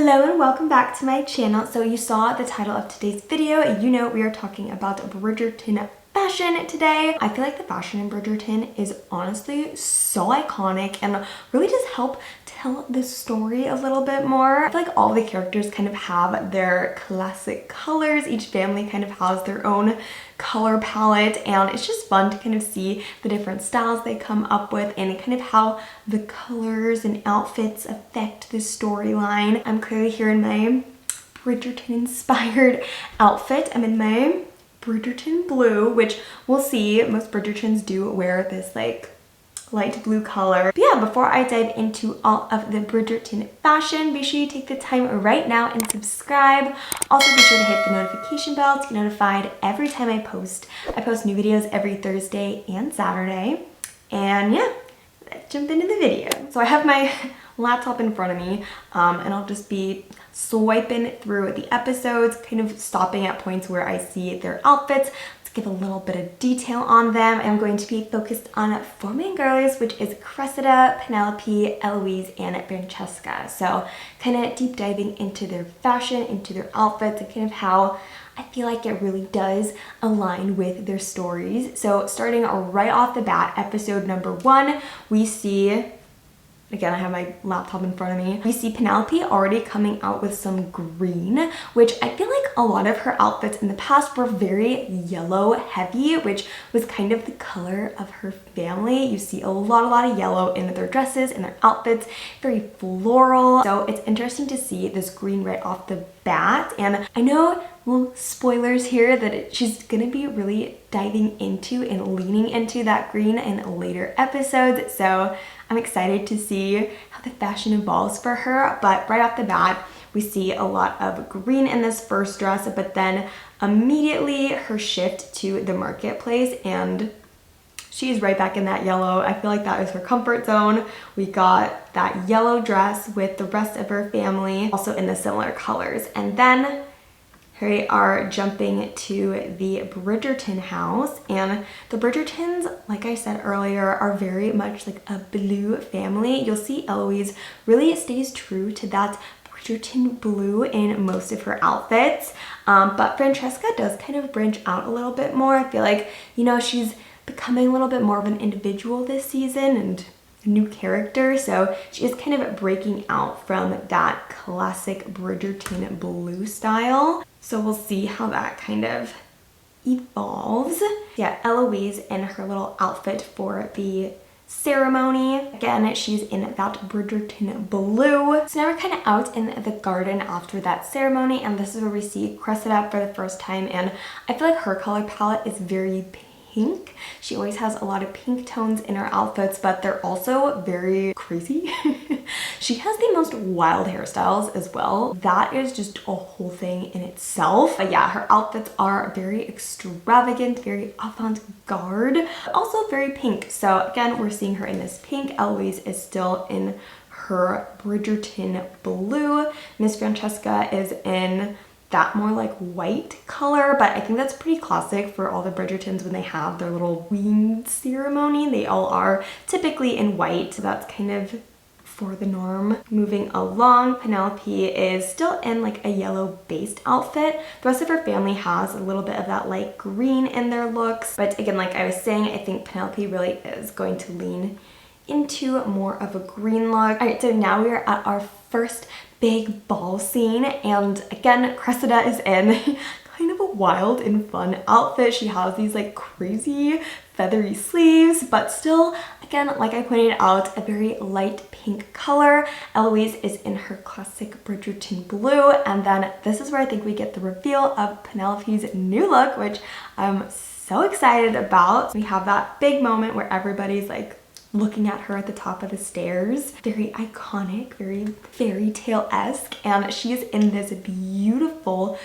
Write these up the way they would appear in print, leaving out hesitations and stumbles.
Hello and welcome back to my channel. So you saw the title of today's video. You know we are talking about Bridgerton fashion today. I feel like the fashion in Bridgerton is honestly so iconic and really just help tell the story a little bit more. I feel like all the characters kind of have their classic colors. Each family kind of has their own color palette, and it's just fun to kind of see the different styles they come up with and kind of how the colors and outfits affect the storyline. I'm clearly here in my Bridgerton inspired outfit. I'm in my Bridgerton blue, which we'll see most Bridgertons do wear this like light blue color. But yeah, before I dive into all of the Bridgerton fashion, be sure you take the time right now and subscribe. Also be sure to hit the notification bell to get notified every time I post. I post new videos every Thursday and Saturday. And yeah, let's jump into the video. So I have my laptop in front of me and I'll just be swiping through the episodes, kind of stopping at points where I see their outfits to give a little bit of detail on them. I'm going to be focused on four main girlies, which is Cressida, Penelope, Eloise, and Francesca. So kind of deep diving into their fashion, into their outfits, and kind of how I feel like it really does align with their stories. So starting right off the bat, episode number 1, we see, again, I have my laptop in front of me. We see Penelope already coming out with some green, which I feel like a lot of her outfits in the past were very yellow heavy, which was kind of the color of her family. You see a lot of yellow in their dresses and their outfits, very floral. So it's interesting to see this green right off the bat. And I know, well, spoilers here, that she's gonna be really diving into and leaning into that green in later episodes. So I'm excited to see how the fashion evolves for her. But right off the bat, we see a lot of green in this first dress, but then immediately her shift to the marketplace and she's right back in that yellow. I feel like that is her comfort zone. We got that yellow dress with the rest of her family, also in the similar colors. And then we are jumping to the Bridgerton house, and the Bridgertons, like I said earlier, are very much like a blue family. You'll see Eloise really stays true to that Bridgerton blue in most of her outfits, but Francesca does kind of branch out a little bit more. I feel like, you know, she's becoming a little bit more of an individual this season and a new character, so she is kind of breaking out from that classic Bridgerton blue style. So we'll see how that kind of evolves. Yeah, Eloise in her little outfit for the ceremony. Again, she's in that Bridgerton blue. So now we're kind of out in the garden after that ceremony, and this is where we see Cressida for the first time, and I feel like her color palette is very pink. She always has a lot of pink tones in her outfits, but they're also very crazy. She has the most wild hairstyles as well. That is just a whole thing in itself. But yeah, her outfits are very extravagant, very avant-garde, but also very pink. So again, we're seeing her in this pink. Eloise is still in her Bridgerton blue. Miss Francesca is in that more like white color, but I think that's pretty classic for all the Bridgertons when they have their little winged ceremony. They all are typically in white, so that's kind of for the norm. Moving along, Penelope is still in like a yellow based outfit. The rest of her family has a little bit of that light green in their looks, but again, like I was saying, I think Penelope really is going to lean into more of a green look. All right, so now we are at our first big ball scene, and again, Cressida is in kind of a wild and fun outfit. She has these like crazy feathery sleeves, but still, again, like I pointed out, a very light pink color. Eloise is in her classic Bridgerton blue, and then this is where I think we get the reveal of Penelope's new look, which I'm so excited about. We have that big moment where everybody's like looking at her at the top of the stairs. Very iconic, very fairy tale-esque, and she's in this beautiful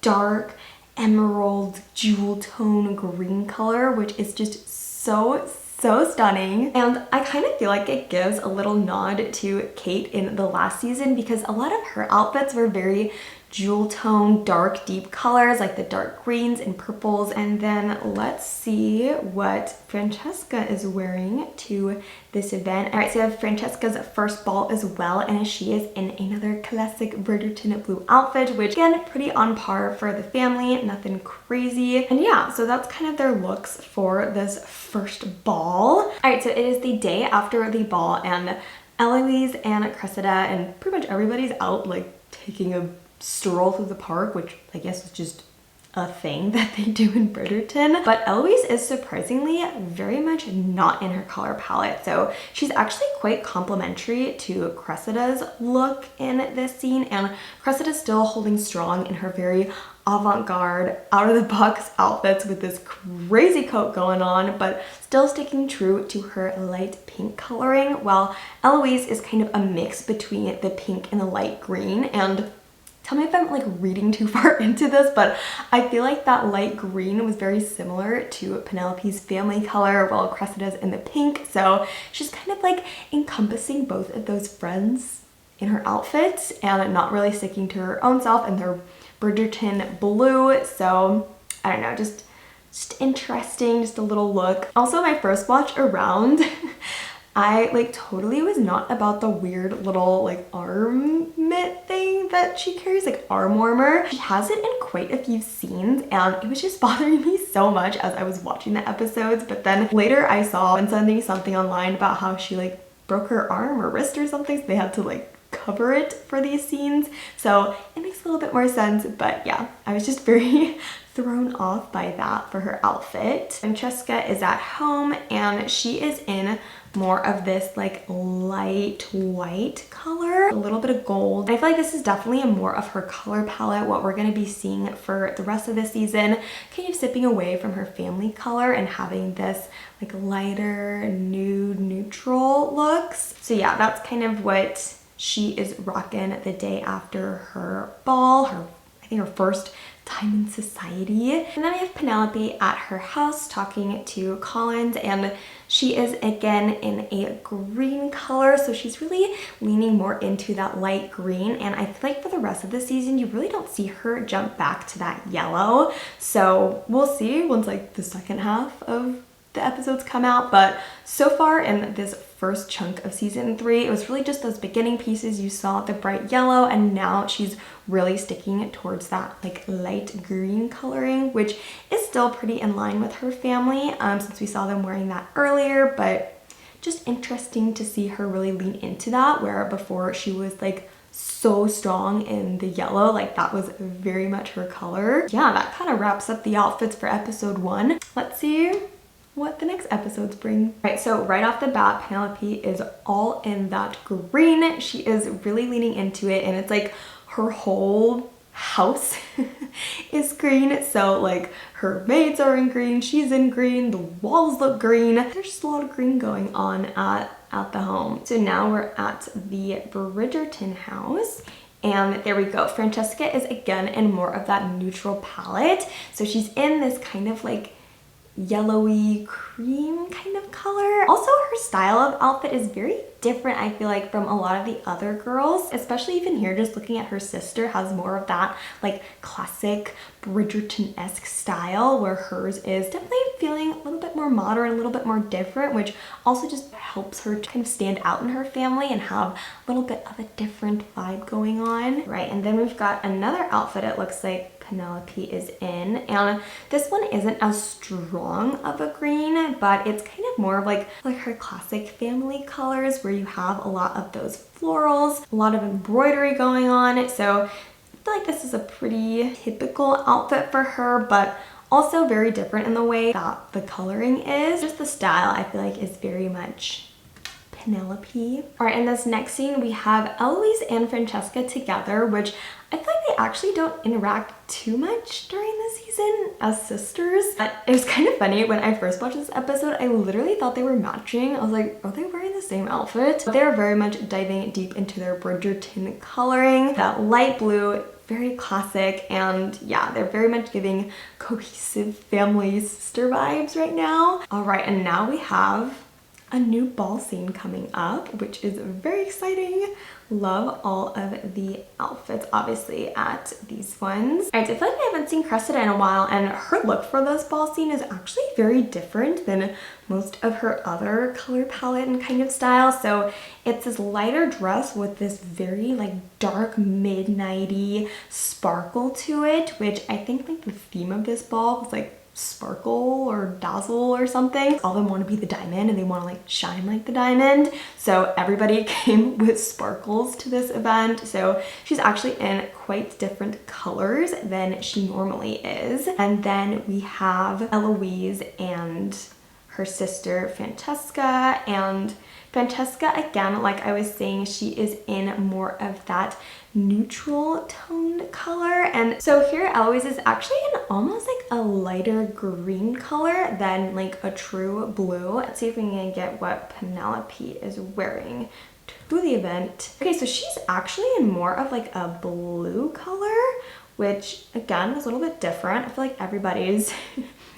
dark emerald jewel tone green color, which is just so stunning. And I kind of feel like it gives a little nod to Kate in the last season, because a lot of her outfits were very jewel tone, dark, deep colors like the dark greens and purples. And then let's see what Francesca is wearing to this event. All right, so we have Francesca's first ball as well, and she is in another classic Bridgerton blue outfit, which again, pretty on par for the family, nothing crazy. And yeah, so that's kind of their looks for this first ball. All right, so it is the day after the ball, and Eloise and Cressida and pretty much everybody's out like taking a stroll through the park, which I guess is just a thing that they do in Bridgerton. But Eloise is surprisingly very much not in her color palette. So she's actually quite complimentary to Cressida's look in this scene, and Cressida's still holding strong in her very avant-garde, out-of-the-box outfits with this crazy coat going on, but still sticking true to her light pink coloring, while Eloise is kind of a mix between the pink and the light green. And tell me if I'm like reading too far into this, but I feel like that light green was very similar to Penelope's family color, while Cressida's in the pink. So she's kind of like encompassing both of those friends in her outfits and not really sticking to her own self and their Bridgerton blue. So I don't know, just interesting, just a little look. Also, my first watch around, I like totally was not about the weird little like arm mitt thing that she carries, like arm warmer. She has it in quite a few scenes, and it was just bothering me so much as I was watching the episodes. But then later I saw and something online about how she like broke her arm or wrist or something, so they had to like cover it for these scenes. So it makes a little bit more sense. But yeah, I was just very thrown off by that for her outfit. Francesca is at home, and she is in more of this like light white color, a little bit of gold. I feel like this is definitely a more of her color palette, what we're going to be seeing for the rest of the season, kind of sipping away from her family color and having this like lighter nude neutral looks. So yeah, that's kind of what she is rocking the day after her ball, I think her first time in society. And then I have Penelope at her house talking to Collins, and she is again in a green color, so she's really leaning more into that light green. And I feel like for the rest of the season you really don't see her jump back to that yellow, so we'll see once like the second half of the episodes come out. But so far in this first chunk of season 3, it was really just those beginning pieces. You saw the bright yellow, and now she's really sticking towards that like light green coloring, which is still pretty in line with her family since we saw them wearing that earlier. But just interesting to see her really lean into that, where before she was like so strong in the yellow, like that was very much her color. Yeah, that kind of wraps up the outfits for episode 1. Let's see what the next episodes bring. Right, so right off the bat, Penelope is all in that green. She is really leaning into it, and it's like her whole house is green. So like her maids are in green, she's in green, the walls look green. There's just a lot of green going on at the home. So now we're at the Bridgerton house. And there we go. Francesca is again in more of that neutral palette. So she's in this kind of like yellowy cream kind of color. Also, her style of outfit is very different, I feel like, from a lot of the other girls, especially even here, just looking at her sister has more of that like classic Bridgerton-esque style, where hers is definitely feeling a little bit more modern, a little bit more different, which also just helps her to kind of stand out in her family and have a little bit of a different vibe going on. Right, and then we've got another outfit it looks like Penelope is in, and this one isn't as strong of a green, but it's kind of more of like her classic family colors, where you have a lot of those florals, a lot of embroidery going on. So I feel like this is a pretty typical outfit for her, but also very different in the way that the coloring is. Just the style I feel like is very much Penelope. All right, in this next scene we have Eloise and Francesca together, which I feel like they actually don't interact too much during the season as sisters. But it was kind of funny when I first watched this episode, I literally thought they were matching. I was like, are they wearing the same outfit? But they are very much diving deep into their Bridgerton coloring. That light blue, very classic, and yeah, they're very much giving cohesive family sister vibes right now. All right, and now we have a new ball scene coming up, which is very exciting. Love all of the outfits, obviously, at these ones. All right, I feel like I haven't seen Cressida in a while, and her look for this ball scene is actually very different than most of her other color palette and kind of style. So it's this lighter dress with this very like dark midnighty sparkle to it, which I think like the theme of this ball was like sparkle or dazzle or something. All of them want to be the diamond and they want to like shine like the diamond. So everybody came with sparkles to this event. So she's actually in quite different colors than she normally is. And then we have Eloise and her sister Francesca, and Francesca, again, like I was saying, she is in more of that neutral toned color. And so here Eloise is actually in almost like a lighter green color than like a true blue. Let's see if we can get what Penelope is wearing to the event. Okay, so she's actually in more of like a blue color, which again is a little bit different. I feel like everybody's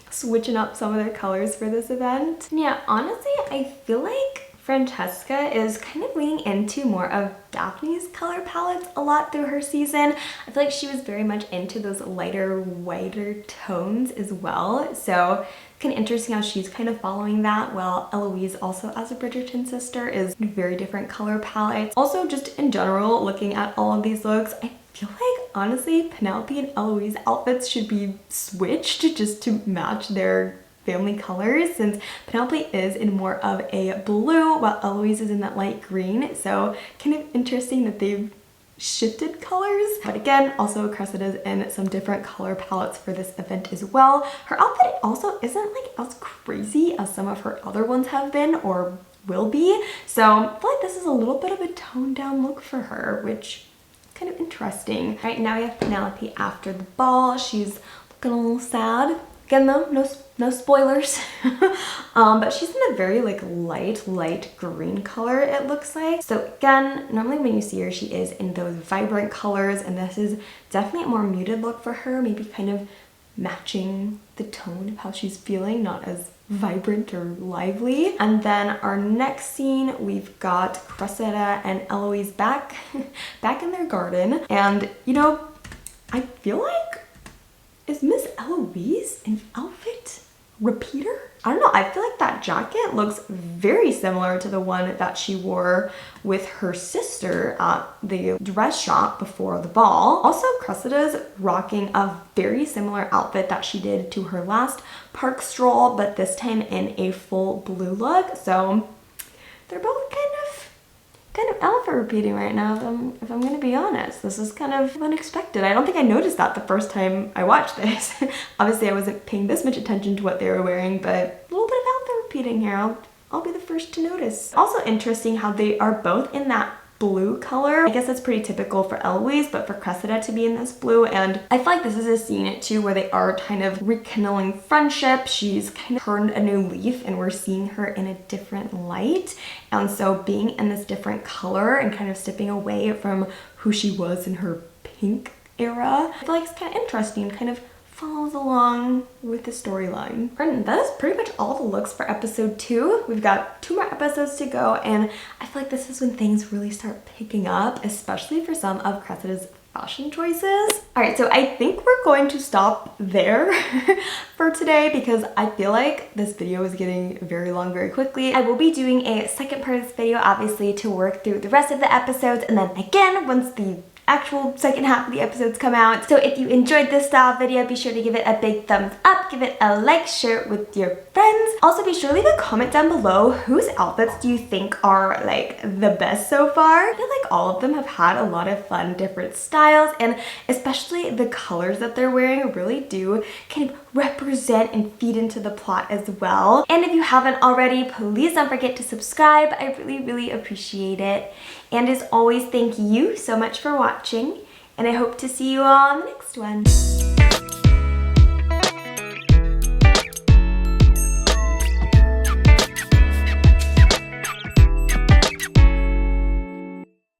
switching up some of their colors for this event. And yeah, honestly, I feel like Francesca is kind of leaning into more of Daphne's color palettes a lot through her season. I feel like she was very much into those lighter, whiter tones as well. So kind of interesting how she's kind of following that, while Eloise, also as a Bridgerton sister, is very different color palettes. Also, just in general, looking at all of these looks, I feel like honestly Penelope and Eloise outfits should be switched just to match their family colors, since Penelope is in more of a blue while Eloise is in that light green. So kind of interesting that they've shifted colors. But again, also Cressida's in some different color palettes for this event as well. Her outfit also isn't like as crazy as some of her other ones have been or will be. So I feel like this is a little bit of a toned down look for her, which kind of interesting. Right, now we have Penelope after the ball. She's looking a little sad. Again though, no spoilers. But she's in a very like light green color, it looks like. So again, normally when you see her, she is in those vibrant colors, and this is definitely a more muted look for her, maybe kind of matching the tone of how she's feeling, not as vibrant or lively. And then our next scene, we've got Cressida and Eloise back in their garden. And you know, I feel like, is Miss Eloise an outfit repeater? I don't know, I feel like that jacket looks very similar to the one that she wore with her sister at the dress shop before the ball. Also, Cressida's rocking a very similar outfit that she did to her last park stroll, but this time in a full blue look. So they're both kind of outfit repeating right now, if I'm gonna be honest. This is kind of unexpected. I don't think I noticed that the first time I watched this. Obviously I wasn't paying this much attention to what they were wearing, but a little bit of outfit repeating here. I'll be the first to notice. Also interesting how they are both in that blue color. I guess that's pretty typical for Eloise, but for Cressida to be in this blue. And I feel like this is a scene too where they are kind of rekindling friendship. She's kind of turned a new leaf and we're seeing her in a different light. And so being in this different color and kind of stepping away from who she was in her pink era, I feel like it's kind of interesting, kind of follows along with the storyline. And that is pretty much all the looks for episode 2. We've got 2 more episodes to go, and I feel like this is when things really start picking up, especially for some of Cressida's fashion choices. All right, so I think we're going to stop there for today because I feel like this video is getting very long very quickly. I will be doing a second part of this video, obviously, to work through the rest of the episodes, and then again, once the actual second half of the episodes come out. So if you enjoyed this style video, be sure to give it a big thumbs up, give it a like, share it with your friends. Also be sure to leave a comment down below, whose outfits do you think are like the best so far? I feel like all of them have had a lot of fun different styles, and especially the colors that they're wearing really do kind of represent and feed into the plot as well. And if you haven't already, please don't forget to subscribe. I really appreciate it. And as always, thank you so much for watching, and I hope to see you all in the next one.